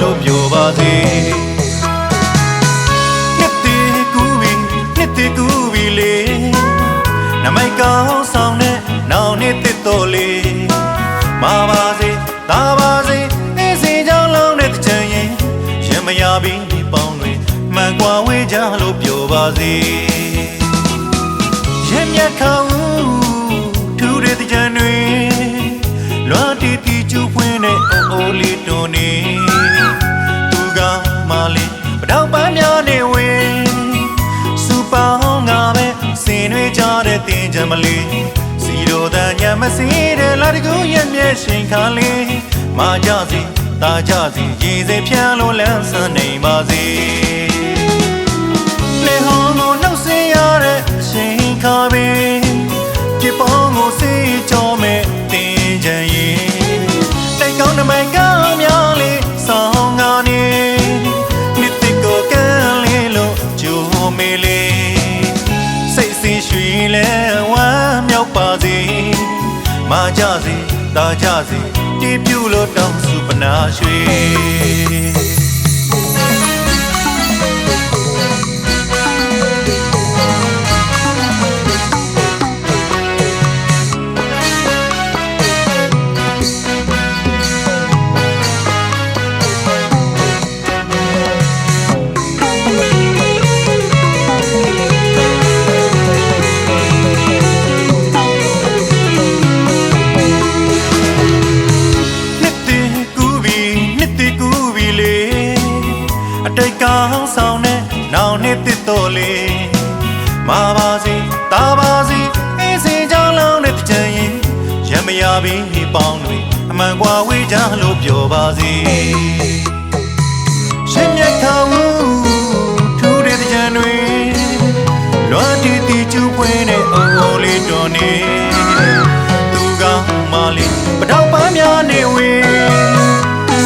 လို့ပြောပါစေနှစ်တီကူပြီလေနမိုက်ကောင်းဆောင်နဲ့နောင်နှစ်တစ်တော်လေးမာပါစေသာပါစေနေစီကြောင်းလုံးနဲ့တချင်ရင်ရင်မရပြီးပေါင်းတွေမှန်ကွာဝေးကြလို့ပြောပါစေရင်မြတ်ခေါင်းထူတဲ့တချင်တွေလွမ်းတီတီကျူဖွင့်တဲ့အိုလေးတွန်နေသူကမာလေးပတောက်ပန်းများနေဝင်စူပေါင်းငါပဲစင်တွေကြတဲ့တင်ကြမလေးစီတော်တန်ညမစီတဲ့လာတကူရဲ့မျက်ရှင်ခါလေးမာကြစီတာကြစီရေစေဖြန်းလို့လန်းဆန်းနေပါစေလေဟောင်းကိုနှုတ်ဆက်ရတဲ့အရှင်ခါပဲပြပေါင်းကိုစေးကြောမဲ့တင်ကြရင်တိတ်ကောင်းနမိုင်ကောင်းများလေးဆောင်ငါနေနှစ်တိကိုကန်းလေးလို့ဂျိုးမေးလေးစိတ်စီရွှေလဲဝမ်းမြောက်ပါစေမာကြစေတာကြစေတီးပြူလို့တောင်းစုပနာရွှေတိတ်ကောင်းဆောင်နဲ့နောင်နှစ်တစ်တော်လေးမာပါစေတာပါစေအေးစေကြောင်းလုံးနဲ့တချင်ရင်ရမရပြီးပေါင်းတွေအမှန်ကွာဝေးကြလို့ပြောပါစေရှင်မြတ်ခေါင်းထူတဲ့တချင်တွေလွမ်းတီတီကျူပွင့်တဲ့အိုလေးတော်နေသူကမာလေးပတောက်ပန်းများနေဝေး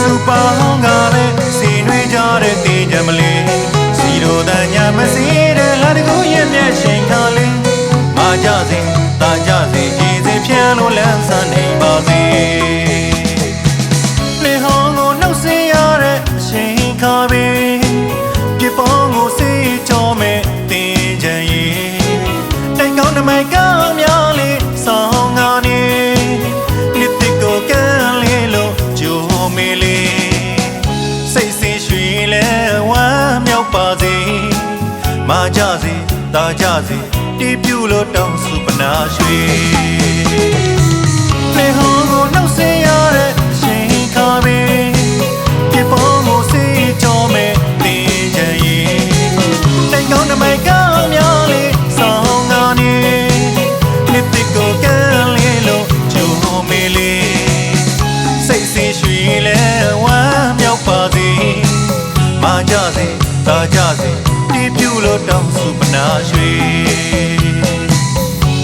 စူပေါင်းကလည်းစီနှွေးကြတဲ့တင်ကြမလေးစီတော်တန်ညမစီတဲ့လာတကူရဲ့မျက်ရှင်ခါလေးမာကြစေတာကြစေရေစေဖြန်းလို့လန်းဆန်းနေပါစေလေဟောင်းကိုနှုတ်ဆက်ရတဲ့အရှင်ခါပဲပြပေါင်းကိုစေးကြောမဲ့တင်ကြရင်တိတ်ကောင်းနမိုင်ကောင်းများလေးဆောင်ငါနေနှစ်တိကိုကန်းလေးလို့ဂျိုးမေးလေးစိတ်စီရွှေလဲဝမ်းမြောက်ပါစေမာကြစေတာကြစေတီးပြူလို့တောင်းစုပနာရွှေလေဟောင်းကိုနှုတ်ဆက်ရတဲ့အရှင်ခါပဲပြပေါင်းကိုစေးကြောမဲ့တင်ကြရင်တိတ်ကောင်းနမိုင်ကောင်းများလေးဆောင်ငါနေနှစ်တိကိုကန်းလေးလို့ဂျိုးမေးလေးစိတ်စီရွှေလဲဝမ်းမြောက်ပါစေမာကြစေတာကြစေတီးပြူလို့တောင်းစုပနာရွှေ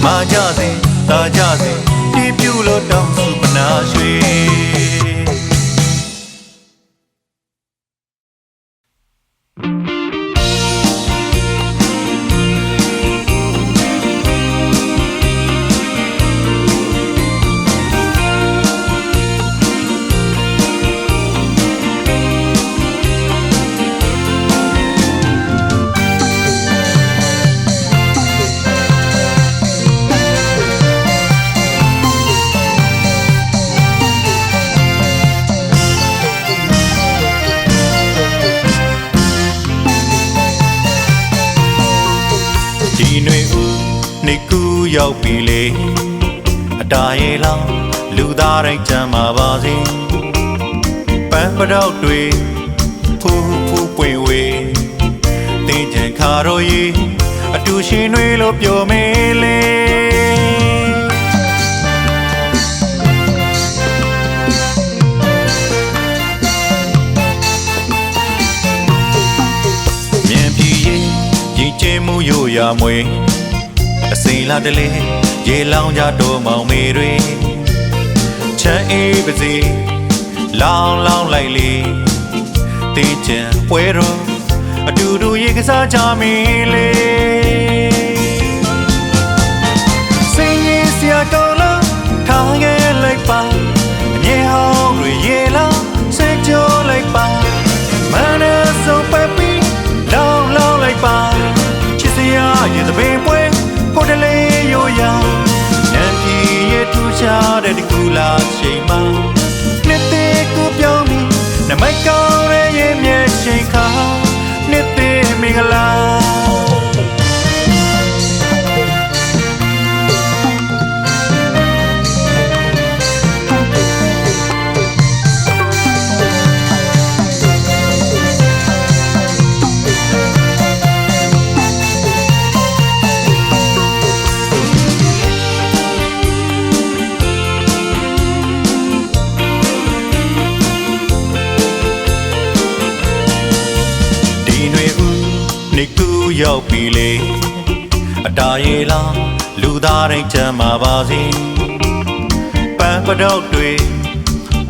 မာကြစေတာကြစေတီးပြူလို့တောင်းစုပနာရွှေနေကူရောက်ပြီလေအတားရဲ့လောင်းလူသားတိုင်းကြမ်းပါပါစေပန်းပတောက်တွေဖူးဖူးပွင့်ဝေးတင်းကြံခါတော်ကြီးအတူရှင်တွေလို့ပြောမေးလေမြန်ပြေးရင်ကျင်းမှုရို့ရမွေအစိမ်းလာတလေရေလောင်းကြတော်မောင်မေတွေချမ်းအေးပါစေလောင်းလောင်းလိုက်လေတင်းချံပွဲတော်အတူတူရေကစားကြမီလေစင်ရင်စရာကောင်းလားထားခဲ့လိုက်ပါအငြင်းဟောင်းတွေရေလောင်းဆက်ကြလိုက်ပါ ရောက်ပြီလေအတားရေလားလူသားတိုင်းချမ်းသာပါစေပန်းပတော့တွေ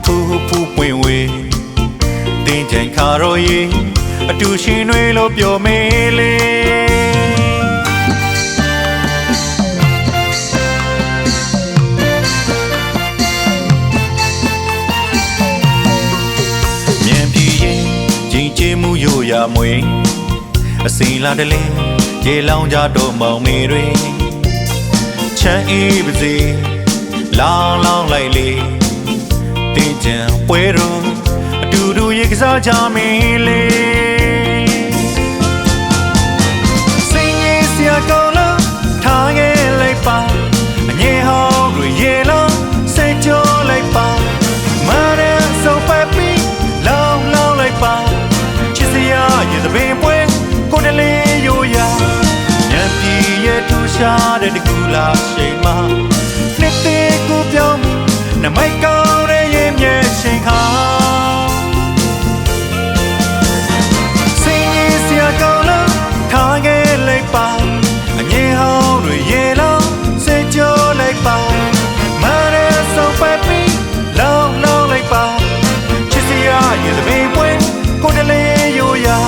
ဖူဖူပွင့်ဝေးတင်းချိန်ခါရောရေအတူရှင်တွေလို့ပြောမေးလေမြင်ပြီးရင်ကြီးကျမှုရို့ရမွေအစင်လာတလဲရေလောင်ကြတော့မောင်မေတွေချမ်းအေးပါစေလောင်းလောင်းလိုက်လေတင်းကြံပွဲတော်အတူတူရေကစားကြမင်းလေစိတ်ငြိမ်စရာကောင်းလို့ထားခဲ့လိုက်ပါအငြင်းဟောင်းတွေရေလုံးစိတ်ကြောလိုက်ပါမရဆုံးပဲပြီးလောင်းလောင်းလိုက်ပါချစ်စရာရေသပင်ပွဲကိုတလေးရိုးရာညံပြည်ရဲ့ထူရှားတဲ့တကူလာရှိန်မှာနှစ်သေးကိုပြောင်းနမိုက်ကောင်းတဲ့ရဲ့မျက်ရှင်ခါစိတ်ရည်စရာကောင်းလို့ထားခဲ့လိုက်ပါအငြင်းဟောင်းတွေရေလုံးစိတ်ကြောလိုက်ပါမရဆုံးပဲပြီးလောင်းလောင်းလိုက်ပါချစ်စရာရေသပင်ပွဲကိုတလေးရိုးရာ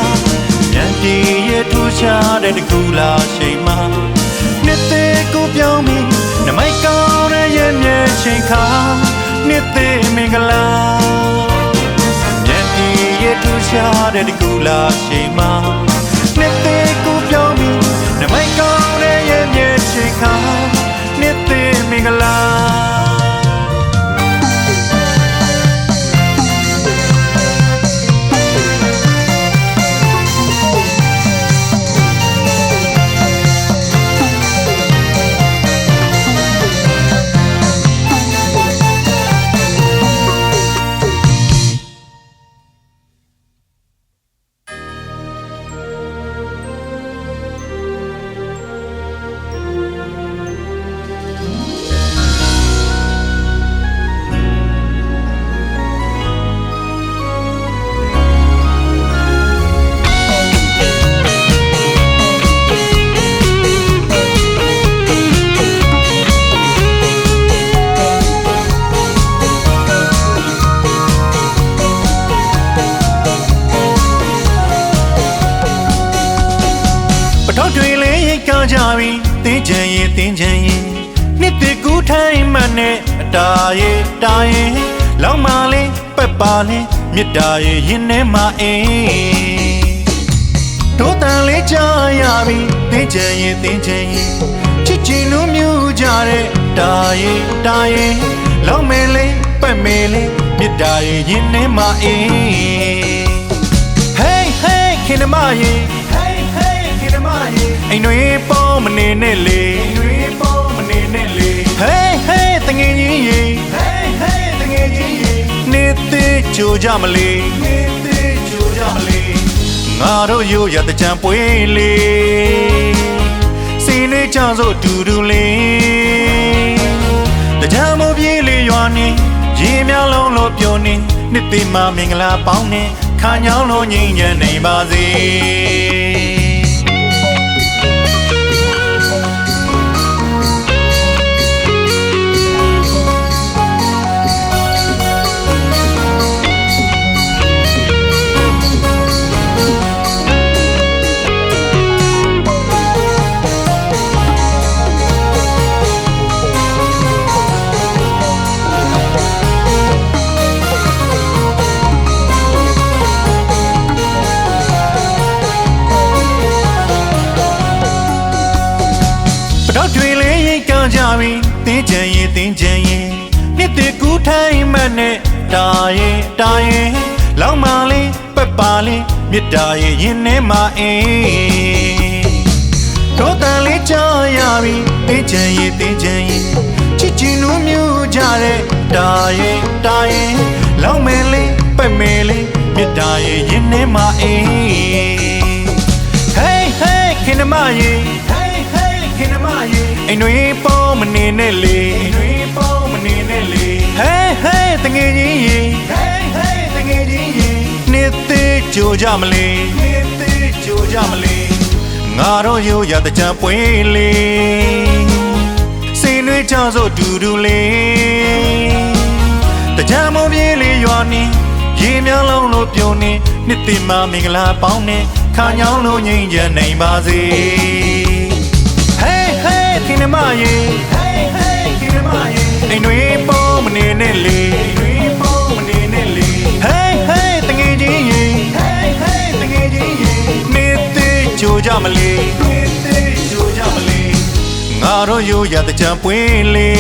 ညံပြည်ရဲ့ထူရှားတဲ့တကူလာရှိန်မှာနှစ်သေးကိုပြောင်းပြီးနမိုက်ကောင်းတဲ့ရဲ့မျက်ရှင်ခါနှစ်သေးမင်္ဂလာညံပြည်ရဲ့ထူရှားတဲ့တကူလာရှိန်မှာနှစ်သေးကိုပြောင်းပြီးနမိုက်ကောင်းတဲ့ရဲ့မျက်ရှင်ခါနှစ်သေးမင်္ဂလာတော့တွေလေးရိတ်ကားကြပြီတင်းချင်ရင်တင်းချင်ရင်နှစ်တကူထိုင်းမှနဲ့အတားရဲ့တားရင်လောင်းမလေးပက်ပါလေးမြစ်တာရဲ့ရင်ထဲမှာအင်းတို့တန်လေးကြားရပြီတင်းချင်ရင်တင်းချင်ရင်ချစ်ချင်လို့မြူကြတဲ့တားရဲ့တားရင်လောင်းမဲလေးပက်မဲလေးမြစ်တာရဲ့ရင်ထဲမှာအင်း Hey hey ခင်မရဲ့အိမ်တွေပေါ်မနေနဲ့လေအိမ်တွေပေါ်မနေနဲ့လေ Hey hey တငယ်ချင်းရေ Hey hey တငယ်ချင်းရေနေသေးကြိုကြမလေနေသေးကြိုကြမလေငါတို့ရိုးရတကြံပွေးလေစီနေချောင်းစို့တူတူလေးတကြံမပြေးလေရွာနေရေမြောင်းလုံးလို့ပြောနေနှစ်သိမမင်္ဂလာပေါင်းနေခါညောင်းလို့ငြိမ်းချမ်းနေပါစေတော့တွေလေးရိတ်ကားကြပြီတင်းချင်ရင်တင်းချင်ရင်နှစ်တကူထိုင်းမှနဲ့တာရင်တာရင်လောင်းမလေးပက်ပါလေးမြစ်တာရဲ့ရင်ထဲမှာအင်းတို့တန်လေးကြားရပြီတင်းချင်ရင်တင်းချင်ရင်ချစ်ချင်လို့မြူကြတဲ့တာရင်တာရင်လောင်းမဲလေးပက်မဲလေးမြစ်တာရဲ့ရင်ထဲမှာအင်း Hey hey ခင်မရဲ့အိမ်တွေပေါ်မနေနဲ့လေအိမ်တွေပေါ်မနေနဲ့လေ Hey hey တငယ်ချင်းရေ Hey hey တငယ်ချင်းရေနှစ်သေးကြိုကြမလေနှစ်သေးကြိုကြမလေင ငါတို့ရိုးရတဲ့ကြံပွင့်လေစင်တွေချစို့တူတူလေးတကြံမပြေးလေးရွာနေရေမြောင်းလုံးလို့ပြုံနေနှစ်သိမမင်္ဂလာပေါင်းနေခါညောင်းလို့ငြိမ်းချမ်းနိုင်ပါစေ Hey hey ခင်မရေ Hey hey ခင်မရေအိမ်တွေပေါ်မနေနဲ့လေအိမ်တွေပေါ်မနေနဲ့လေ Hey hey တငယ်ချင်းရေ Hey hey တငယ်ချင်းရေနေသေးကြိုကြမလေးနေသေးကြိုကြမလေးငါတို့ရိုးရတဲ့ကြံပွင့်လေ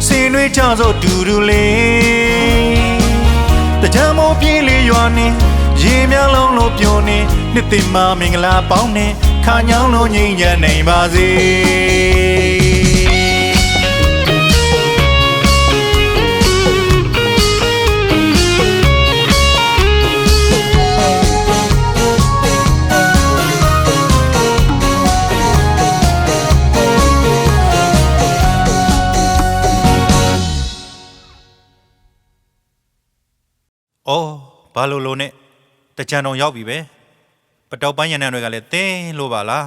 စင်တွေချစို့တူတူလေးတကြံမပြေးလေးရွာနေရေမြလုံးလို့ပြုံနေနှစ်သိမမင်္ဂလာပေါင်းနေခါညောင်းလို့ငြိမ်းချမ်းနိုင်ပါစေအော်ဘာလို့နဲ့တကြံတော်ရောက်ပြီပဲပတောက်ပန်းရံနှံတွေကလည်းတင်းလို့ပါလား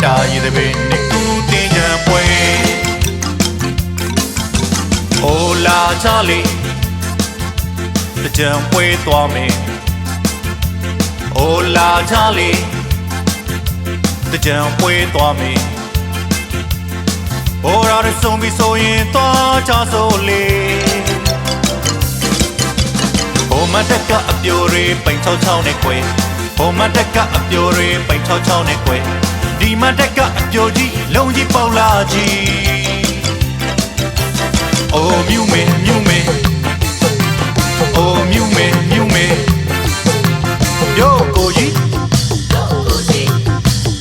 တာရည်တဲ့ပင်နှစ်ခုတင်ကြံပွဲအိုလာချလေးတကြံပွဲသွားမယ်အိုလာချလေးတကြံပွဲသွားမယ်ဘောရာရဆုံးပြီးဆိုရင်သွားချဆိုလေဘုံမတက်ကအပြိုတွေပိန်ချောချောင်းနဲ့ခွဲဘုံမတက်ကအပြိုတွေပိန်ချောချောင်းနဲ့ခွဲဒီမတက်ကအပြိုကြီးလုံးကြီးပေါလာကြီးအိုမြူမေမြူမေအိုမြူမေမြူမေယိုကိုကြီး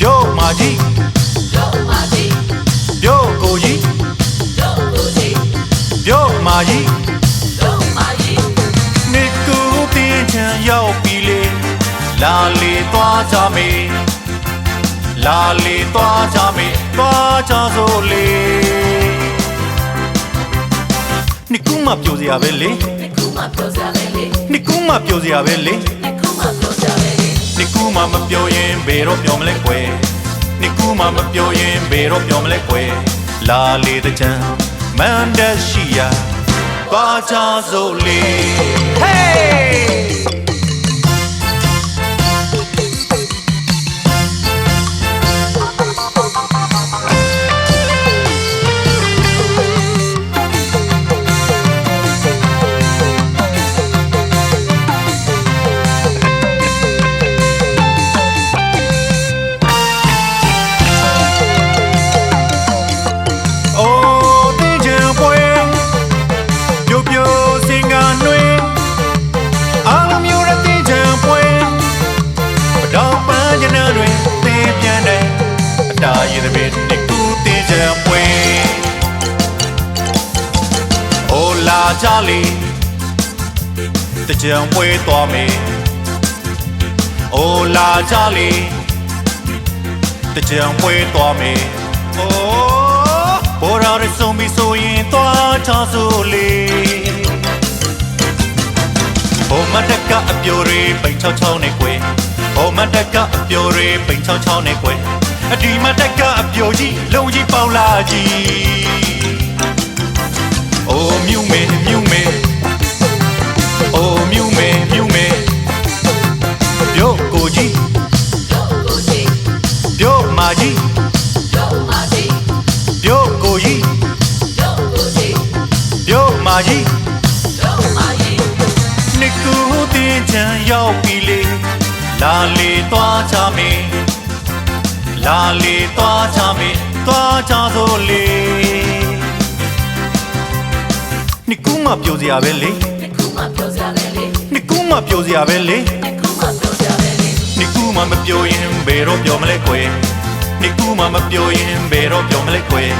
ယိုမာကြီးယိုကိုကြီးယိုမာကြီးနေကူတင်ချင်ရောက်ပြီလေလာလေသွားကြမေလာလေသွားကြမေသွားကြစို့လေနှစ်ခုမှပြောစရာပဲလေနှစ်ခုမှပြောစရာပဲလေနှစ်ခုမှပြောစရာပဲလေနှစ်ခုမှပြောစရာပဲလေနှစ်ခုမှမပြောရင်ဘယ်တော့ပြောမလဲကွယ်နှစ်ခုမှမပြောရင်ဘယ်တော့ပြောမလဲကွယ်လာလေတဲ့ချမ်းမန်တက်ရှိရာသွားကြစို့လေ Heyတာရည်တဲ့ပင်နှစ်ခုတင်ကြံပွဲအိုလာချလေးတကြံပွဲသွားမယ်အိုလာချလေးတကြံပွဲသွားမယ်အိုးဘောရာရဆုံးပြီးဆိုရင်သွားချစို့လေဘုံမတက်ကအပြိုတွေပိန်ချောင်းချောင်းနဲ့ကွယ်ဘုံမတက်ကအပြိုတွေပိန်ချောင်းချောင်းနဲ့ကွယ်အဒီမတက်ကအပြိုကြီးလုံးကြီးပေါလာကြီးအိုမြူမေမြူမေအိုမြူမေမြူမေယိုကိုကြီးယိုမာကြီးယိုကိုကြီးယိုမာကြီးနှစ်ခုတင်ချမ်းရောက်ပြီလေလာလေသွားချမေလာလေသွားချမေသွားချစို့လေနှစ်ခုမှပြောစရာပဲလေနှစ်ခုမှ မှပြောစရာပဲလေနှစ်ခုမှမပြောရင်ဘယ်တော့ပြောမလဲကွယ်နှစ်ခုမှမပြောရင်ဘယ်တော့ပြောမလဲကွယ်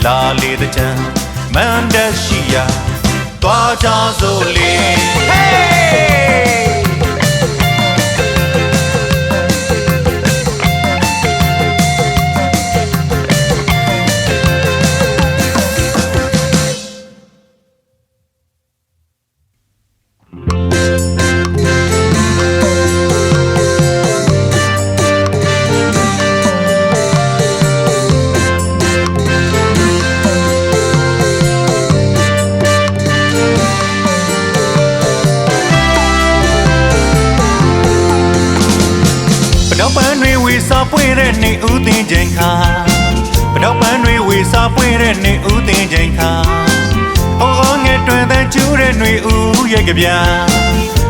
လာလေတဲ့ချမ်းမန်တက်ရှိရာသွားကြစို့လေဟေးပန်းတွေဝေစာပွေတဲ့နေဦးသိန်းချိန်ခါပတော့ပန်းတွေဝေစာပွေတဲ့နေဦးသိန်းချိန်ခါအော်ငယ်တွင်တဲ့ကျူးတဲ့နေဦးရဲ့ကြပြ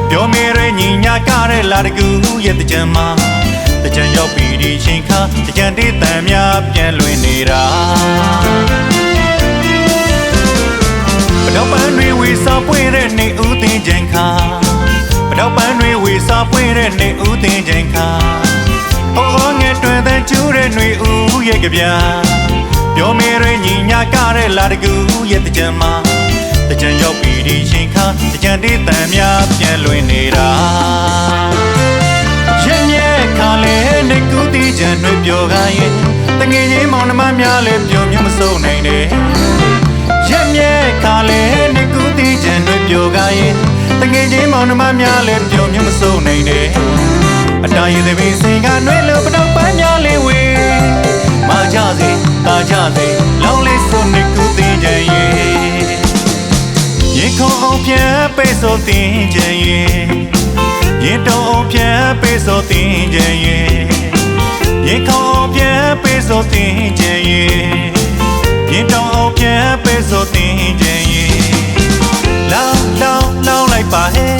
ပြောမေရညီညာကတဲ့လာတကူရဲ့တကြံမှာတကြံရောက်ပြီးဒီချိန်ခါတကြံတေးတန်များပြန်လွင်နေတာပတော့ပန်းတွေဝေစာပွေတဲ့နေဦးသိန်းချိန်ခါပတော့ပန်းတွေဝေစာပွေတဲ့နေဦးသိန်းချိန်ခါအော်ငယ်တွင်တဲ့ကျူးတဲ့နှွေဦးရဲ့ကြပြပြောမေရညီညာကတဲ့လာတကူရဲ့တကြံမှာတကြံရောက်ပြီးဒီချိန်ခါတကြံတေးတန်များပြန်လွင်နေတာရဲ့မြဲခါလေနေကူတီးကြံနှွေပြောကားရင်တငယ်ချင်းမောင်နှမများလည်းပြောမျိုးမစိုးနိုင်နဲ့ရဲ့မြဲခါလေနေကူတီးကြံနှွေပြောကားရင်တငယ်ချင်းမောင်နှမများလည်းပြောမျိုးမစိုးနိုင်နဲ့အတားရည်တဲ့ပင်စင်ကနှွေးလို့ပတော့ပန်းများလေးဝေမကြစေတာကြစေလောင်းလေးစုံနေကူသိကြရဲ့ရင်ခုံအောင်ပြန်ပေးဆိုတင်ကြရဲ့ရင်တုံအောင်ပြန်ပေးဆိုတင်ကြရဲ့ရင်ခုံအောင်ပြန်ပေးဆိုတင်ကြရဲ့ရင်တုံအောင်ပြန်ပေးဆိုတင်ကြရဲ့လောင်းလောင်းလောင်းလိုက်ပါဟဲ့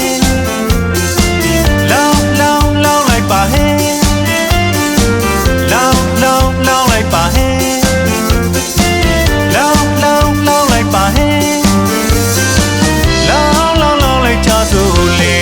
လောင်းလောင်းလောင်းလိုက်ပါဟဲ့လောင်းလောင်းလောင်းလိုက်ပါဟဲ့လောင်းလောင်းလောင်းလိုက်ပါဟဲ့လောင်းလောင်းလောင်းလိုက်ကြစို့လေ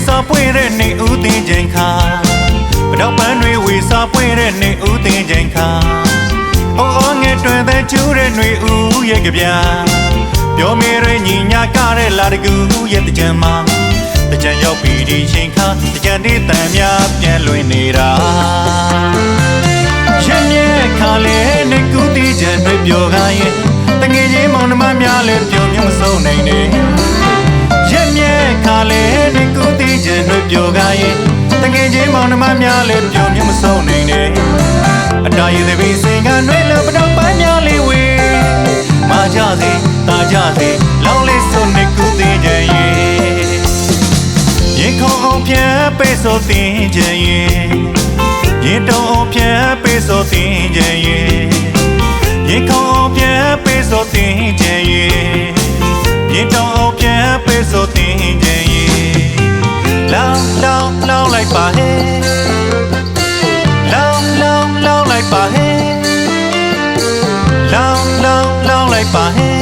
စာပွေတဲ့နေဦးသိန်းချိန်ခါပတော့ပန်းတွေဝေစာပွေတဲ့နေဦးသိန်းချိန်ခါအော်ငယ်တွင်တဲ့ကျူးတဲ့နှွေဦးရဲ့ကြပြပြောမေရညီညာကတဲ့လာတကူရဲ့တကြံမှာတကြံရောက်ပြီးဒီချိန်ခါတကြံတေးတန်များပြန်လွင်နေတာရဲ့မြဲခါလေနေကူတီးကြံနှွေပြောကားရင်တငယ်ချင်းမောင်နှမများလည်းပြောမျိုးမစိုးနိုင်နဲ့ရဲ့မြဲခါလေနေကူတီးကြံနှွေပြောကားရင်တငယ်ချင်းမောင်နှမများလည်းပြောမျိုးမစိုးနိုင်နဲ့အတားရည်တဲ့ပင်စင်ကနှွေးလို့ပတော့ပန်းများလေးဝေမကြစေတာကြစေလောင်းလေးစုံနေကူတီးကြရဲ့ရင်ခုံအောင်ပြန်ပေးဆိုတင်ကြရဲ့ရင်တုံအောင်ပြန်ပေးဆိုတင်ကြရဲ့ရင်ခုံအောင်ပြန်ပေးဆိုတင်ကြရဲ့ရင်တုံအောင်ပြန်ပေးဆိုတင်ကြရဲ့လောင်းလောင်းလောင်းလိုက်ပါဟဲ့လောင်းလောင်းလောင်းလိုက်ပါဟဲ့လောင်းလောင်းလောင်းလိုက်ပါဟဲ့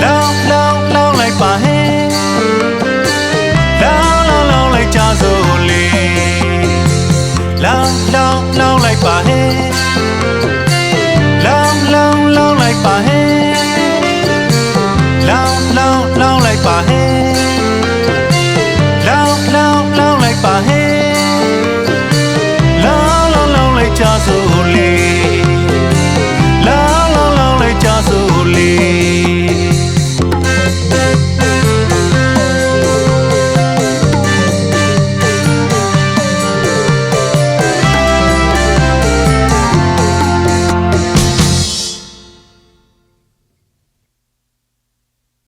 လောင်းလောင်းလောင်းလိုက်ပါဟဲ့လောင်းလောင်းလောင်းလိုက်ကြစို့လေလောင်းလောင်းလောင်းလိုက်ပါဟဲ့လောင်းလောင်းလောင်းလိုက်ပါဟဲ့လောင်းလောင်းလောင်းလိုက်ပါဟဲ့